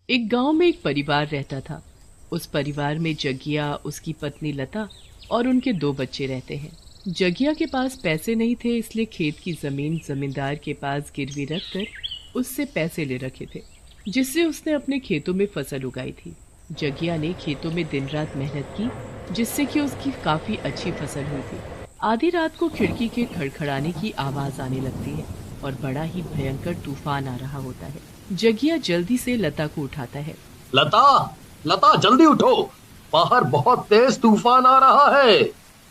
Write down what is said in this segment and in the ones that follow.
एक गांव में एक परिवार रहता था। उस परिवार में जगिया, उसकी पत्नी लता और उनके दो बच्चे रहते हैं। जगिया के पास पैसे नहीं थे, इसलिए खेत की जमीन जमींदार के पास गिरवी रखकर उससे पैसे ले रखे थे, जिससे उसने अपने खेतों में फसल उगाई थी। जगिया ने खेतों में दिन रात मेहनत की, जिससे कि उसकी काफी अच्छी फसल हुई थी। आधी रात को खिड़की के खड़खड़ाने की आवाज आने लगती है और बड़ा ही भयंकर तूफान आ रहा होता है। जगिया जल्दी से लता को उठाता है। लता, लता जल्दी उठो, बाहर बहुत तेज तूफान आ रहा है।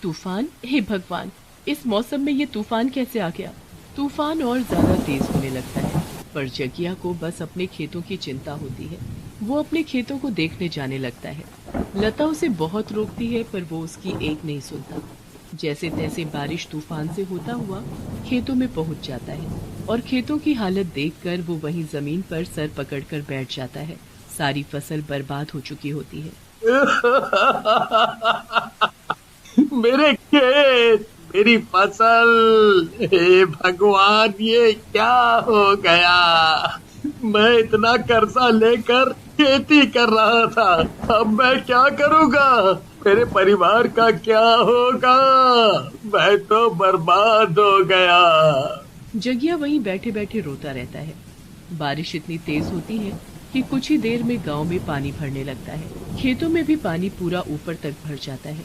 तूफान? हे भगवान, इस मौसम में ये तूफान कैसे आ गया? तूफान और ज्यादा तेज होने लगता है, पर जगिया को बस अपने खेतों की चिंता होती है। वो अपने खेतों को देखने जाने लगता है। लता उसे बहुत रोकती है, पर वो उसकी एक नहीं सुनता। जैसे तैसे बारिश तूफान से होता हुआ खेतों में पहुंच जाता है और खेतों की हालत देखकर वो वहीं जमीन पर सर पकड़कर बैठ जाता है। सारी फसल बर्बाद हो चुकी होती है। मेरे खेत, मेरी फसल, हे भगवान, ये क्या हो गया। मैं इतना कर्जा लेकर खेती कर रहा था, अब मैं क्या करूंगा? मेरे परिवार का क्या होगा? मैं तो बर्बाद हो गया। जगिया वहीं बैठे बैठे रोता रहता है। बारिश इतनी तेज होती है कि कुछ ही देर में गांव में पानी भरने लगता है। खेतों में भी पानी पूरा ऊपर तक भर जाता है,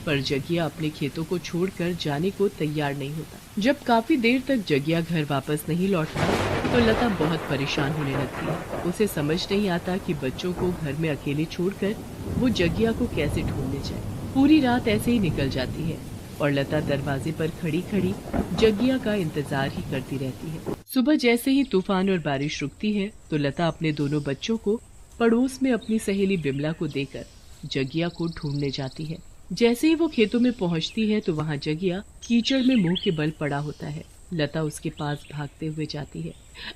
पर जगिया अपने खेतों को छोड़कर जाने को तैयार नहीं होता। जब काफी देर तक जगिया घर वापस नहीं लौटता तो लता बहुत परेशान होने लगती है। उसे समझ नहीं आता कि बच्चों को घर में अकेले छोड़कर वो जगिया को कैसे ढूंढने जाए। पूरी रात ऐसे ही निकल जाती है और लता दरवाजे पर खड़ी खड़ी जगिया का इंतजार ही करती रहती है। सुबह जैसे ही तूफान और बारिश रुकती है तो लता अपने दोनों बच्चों को पड़ोस में अपनी सहेली बिमला को देकर जगिया को ढूंढने जाती है। जैसे ही वो खेतों में पहुंचती है तो वहां जगिया कीचड़ में मुंह के बल पड़ा होता है। लता उसके पास भागते हुए जाती है।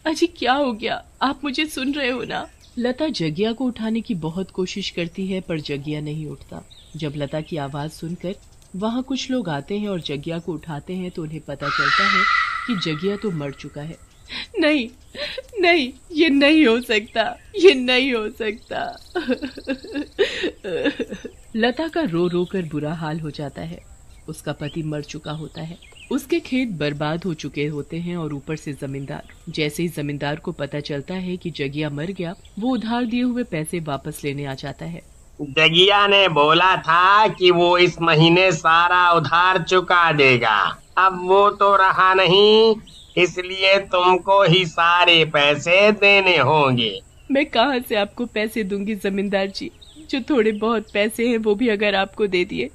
अजी क्या हो गया? आप मुझे सुन रहे हो ना? लता जगिया को उठाने की बहुत कोशिश करती है, पर जगिया नहीं उठता। जब लता की आवाज सुनकर वहाँ कुछ लोग आते हैं और जगिया को उठाते हैं तो उन्हें पता चलता है कि जगिया तो मर चुका है। नहीं, नहीं, ये नहीं हो सकता, ये नहीं हो सकता। लता का रो रो कर बुरा हाल हो जाता है। उसका पति मर चुका होता है, उसके खेत बर्बाद हो चुके होते हैं और ऊपर से जमींदार। जैसे ही जमींदार को पता चलता है कि जगिया मर गया, वो उधार दिए हुए पैसे वापस लेने आ जाता है। जगिया ने बोला था कि वो इस महीने सारा उधार चुका देगा। अब वो तो रहा नहीं, इसलिए तुमको ही सारे पैसे देने होंगे। मैं कहाँ से आपको पैसे दूंगी जमींदार जी? जो थोड़े बहुत पैसे हैं वो भी अगर आपको दे दिए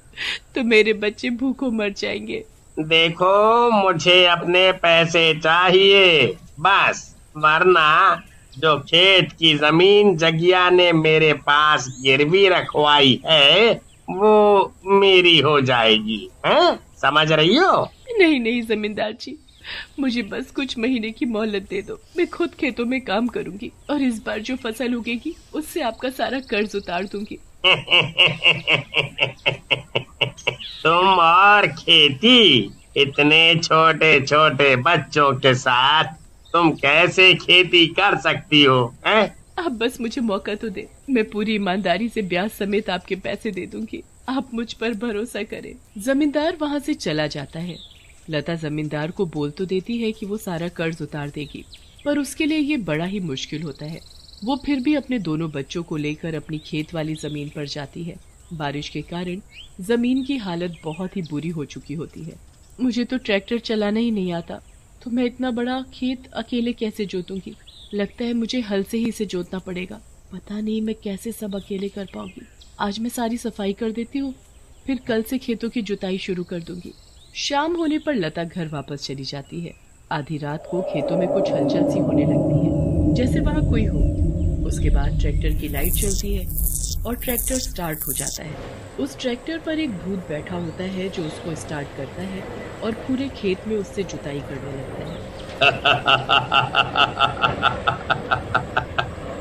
तो मेरे बच्चे भूखों मर जाएंगे। देखो, मुझे अपने पैसे चाहिए बस, वरना जो खेत की जमीन जगिया ने मेरे पास गिरवी रखवाई है वो मेरी हो जाएगी। हैं? समझ रही हो? नहीं नहीं जमींदार जी, मुझे बस कुछ महीने की मोहलत दे दो। मैं खुद खेतों में काम करूंगी और इस बार जो फसल उगेगी उससे आपका सारा कर्ज उतार दूंगी। तुम और खेती, इतने छोटे छोटे बच्चों के साथ तुम कैसे खेती कर सकती हो? हैं? आप बस मुझे मौका तो दे, मैं पूरी ईमानदारी से ब्याज समेत आपके पैसे दे दूंगी। आप मुझ पर भरोसा करें। जमींदार वहाँ से चला जाता है। लता जमींदार को बोल तो देती है कि वो सारा कर्ज उतार देगी, पर उसके लिए ये बड़ा ही मुश्किल होता है। वो फिर भी अपने दोनों बच्चों को लेकर अपनी खेत वाली जमीन पर जाती है। बारिश के कारण जमीन की हालत बहुत ही बुरी हो चुकी होती है। मुझे तो ट्रैक्टर चलाना ही नहीं आता, तो मैं इतना बड़ा खेत अकेले कैसे जोतूंगी? लगता है मुझे हल से ही इसे जोतना पड़ेगा। पता नहीं मैं कैसे सब अकेले कर पाऊंगी। आज मैं सारी सफाई कर देती हूँ, फिर कल से खेतों की जुताई शुरू कर दूंगी। शाम होने पर लता घर वापस चली जाती है। आधी रात को खेतों में कुछ हलचल सी होने लगती है, जैसे वहाँ कोई हो। उसके बाद ट्रैक्टर की लाइट चलती है और ट्रैक्टर स्टार्ट हो जाता है। उस ट्रैक्टर पर एक भूत बैठा होता है जो उसको स्टार्ट करता है और पूरे खेत में उससे जुताई करने लगता है।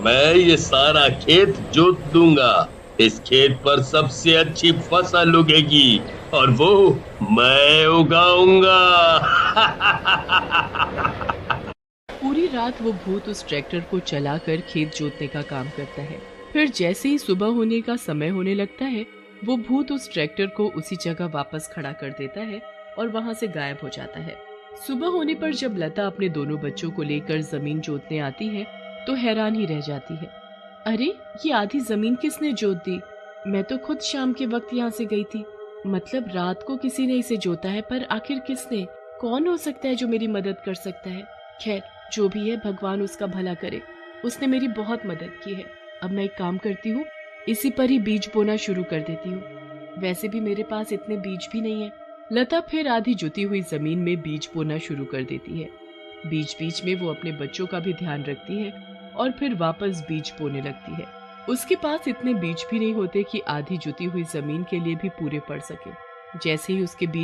मैं ये सारा खेत जोत दूंगा। इस खेत पर सबसे अच्छी फसल उगेगी और वो मैं उगाऊंगा। पूरी रात वो भूत उस ट्रैक्टर को चलाकर खेत जोतने का काम करता है। फिर जैसे ही सुबह होने का समय होने लगता है, वो भूत उस ट्रैक्टर को उसी जगह वापस खड़ा कर देता है और वहां से गायब हो जाता है। सुबह होने पर जब लता अपने दोनों बच्चों को लेकर जमीन जोतने आती है तो हैरान ही रह जाती है। अरे, ये आधी जमीन किसने जोत दी? मैं तो खुद शाम के वक्त यहाँ से गई थी। मतलब रात को किसी ने इसे जोता है, पर आखिर किसने? कौन हो सकता है जो मेरी मदद कर सकता है? खैर, जो भी है, भगवान उसका भला करे। उसने मेरी बहुत मदद की है। अब मैं एक काम करती हूँ, इसी पर ही बीज बोना शुरू कर देती हूँ। वैसे भी मेरे पास इतने बीज भी नहीं है। लता फिर आधी जुती हुई जमीन में बीज बोना शुरू कर देती है। बीच बीच में वो अपने बच्चों का भी ध्यान रखती है और फिर वापस बीज बोने लगती है। उसके पास इतने बीज भी नहीं होते कि आधी जुती हुई जमीन के लिए भी पूरे पड़ सके। जैसे ही उसके बीज